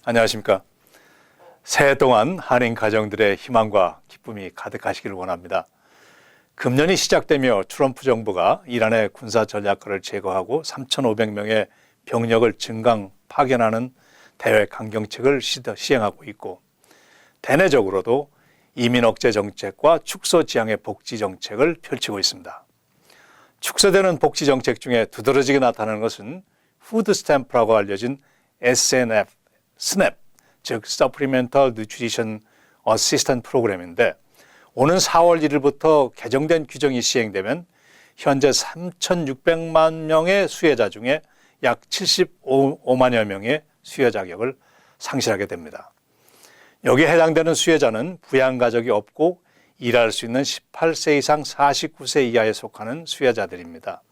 안녕하십니까. 새해 동안 한인 가정들의 희망과 기쁨이 가득하시기를 원합니다. 금년이 시작되며 트럼프 정부가 이란의 군사 전략가를 제거하고 3,500명의 병력을 증강 파견하는 대외 강경책을 시행하고 있고, 대내적으로도 이민 억제 정책과 축소 지향의 복지 정책을 펼치고 있습니다. 축소되는 복지 정책 중에 두드러지게 나타나는 것은 푸드 스탬프라고 알려진 SNF, SNAP, 즉 Supplemental Nutrition Assistance 프로그램인데, 오는 4월 1일부터 개정된 규정이 시행되면 현재 3,600만 명의 수혜자 중에 약 75만여 명의 수혜 자격을 상실하게 됩니다. 여기에 해당되는 수혜자는 부양가족이 없고 일할 수 있는 18세 이상 49세 이하에 속하는 수혜자들입니다.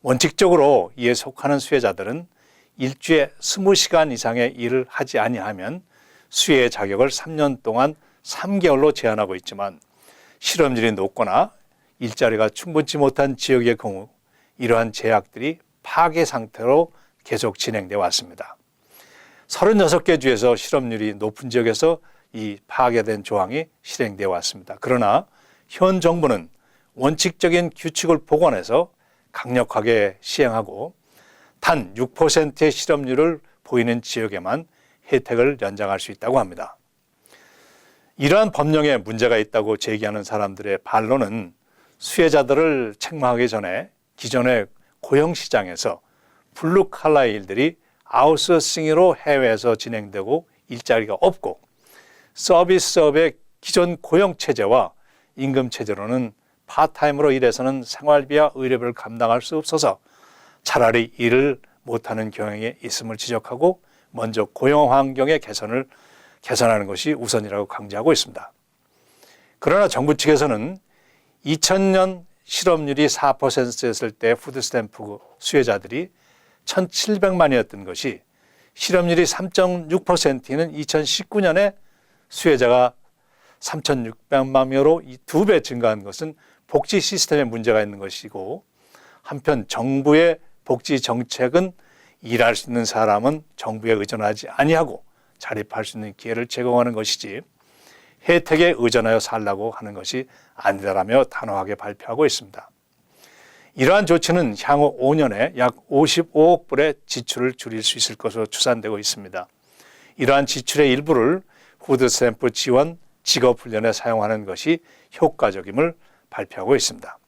원칙적으로 이에 속하는 수혜자들은 일주에 20시간 이상의 일을 하지 아니하면 수혜 자격을 3년 동안 3개월로 제한하고 있지만, 실업률이 높거나 일자리가 충분치 못한 지역의 경우 이러한 제약들이 파괴 상태로 계속 진행되어 왔습니다. 36개 주에서 실업률이 높은 지역에서 이 파괴된 조항이 실행되어 왔습니다. 그러나 현 정부는 원칙적인 규칙을 복원해서 강력하게 시행하고 단 6%의 실업률을 보이는 지역에만 혜택을 연장할 수 있다고 합니다. 이러한 법령에 문제가 있다고 제기하는 사람들의 반론은 수혜자들을 책망하기 전에 기존의 고용시장에서 블루칼라의 일들이 아웃소싱으로 해외에서 진행되고 일자리가 없고, 서비스업의 기존 고용체제와 임금체제로는 파타임으로 일해서는 생활비와 의료비를 감당할 수 없어서 차라리 일을 못하는 경향이 있음을 지적하고 먼저 고용 환경의 개선하는 것이 우선이라고 강조하고 있습니다. 그러나 정부 측에서는 2000년 실업률이 4%였을 때 푸드스탬프 수혜자들이 1,700만이었던 것이 실업률이 3.6%는 2019년에 수혜자가 3,600만 명으로 2배 증가한 것은 복지 시스템에 문제가 있는 것이고, 한편 정부의 복지 정책은 일할 수 있는 사람은 정부에 의존하지 아니하고 자립할 수 있는 기회를 제공하는 것이지 혜택에 의존하여 살라고 하는 것이 아니다라며 단호하게 발표하고 있습니다. 이러한 조치는 향후 5년에 약 55억 불의 지출을 줄일 수 있을 것으로 추산되고 있습니다. 이러한 지출의 일부를 푸드스탬프 지원, 직업훈련에 사용하는 것이 효과적임을 발표하고 있습니다.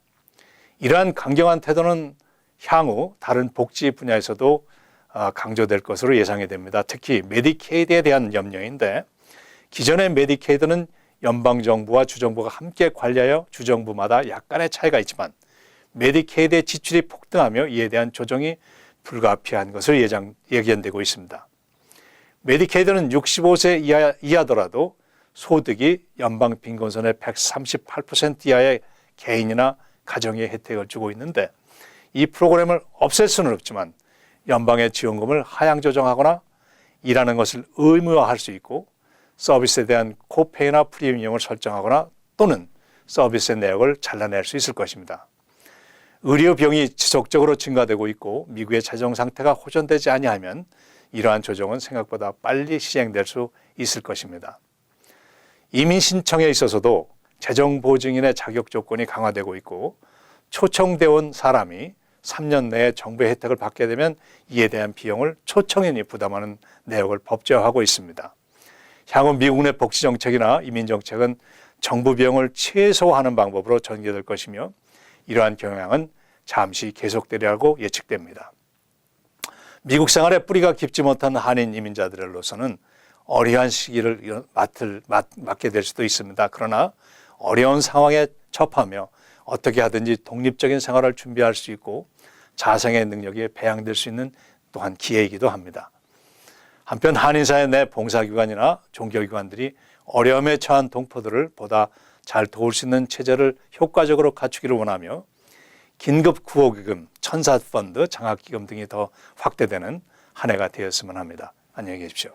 이러한 강경한 태도는 향후 다른 복지 분야에서도 강조될 것으로 예상이 됩니다. 특히 메디케이드에 대한 염려인데, 기존의 메디케이드는 연방정부와 주정부가 함께 관리하여 주정부마다 약간의 차이가 있지만 메디케이드의 지출이 폭등하며 이에 대한 조정이 불가피한 것으로 예견되고 있습니다. 메디케이드는 65세 이하더라도 소득이 연방 빈곤선의 138% 이하의 개인이나 가정에 혜택을 주고 있는데, 이 프로그램을 없앨 수는 없지만 연방의 지원금을 하향 조정하거나 일하는 것을 의무화할 수 있고, 서비스에 대한 코페이나 프리미엄을 설정하거나 또는 서비스의 내역을 잘라낼 수 있을 것입니다. 의료 비용이 지속적으로 증가되고 있고 미국의 재정 상태가 호전되지 아니하면 이러한 조정은 생각보다 빨리 시행될 수 있을 것입니다. 이민 신청에 있어서도 재정 보증인의 자격 조건이 강화되고 있고, 초청되어 온 사람이 3년 내에 정부의 혜택을 받게 되면 이에 대한 비용을 초청인이 부담하는 내역을 법제화하고 있습니다. 향후 미국 내 복지 정책이나 이민 정책은 정부 비용을 최소화하는 방법으로 전개될 것이며, 이러한 경향은 잠시 계속되리라고 예측됩니다. 미국 생활에 뿌리가 깊지 못한 한인 이민자들로서는 어려운 시기를 맞게 될 수도 있습니다. 그러나 어려운 상황에 처하며 어떻게 하든지 독립적인 생활을 준비할 수 있고 자생의 능력이 배양될 수 있는 또한 기회이기도 합니다. 한편 한인사회 내 봉사기관이나 종교기관들이 어려움에 처한 동포들을 보다 잘 도울 수 있는 체제를 효과적으로 갖추기를 원하며 긴급 구호기금, 천사펀드, 장학기금 등이 더 확대되는 한 해가 되었으면 합니다. 안녕히 계십시오.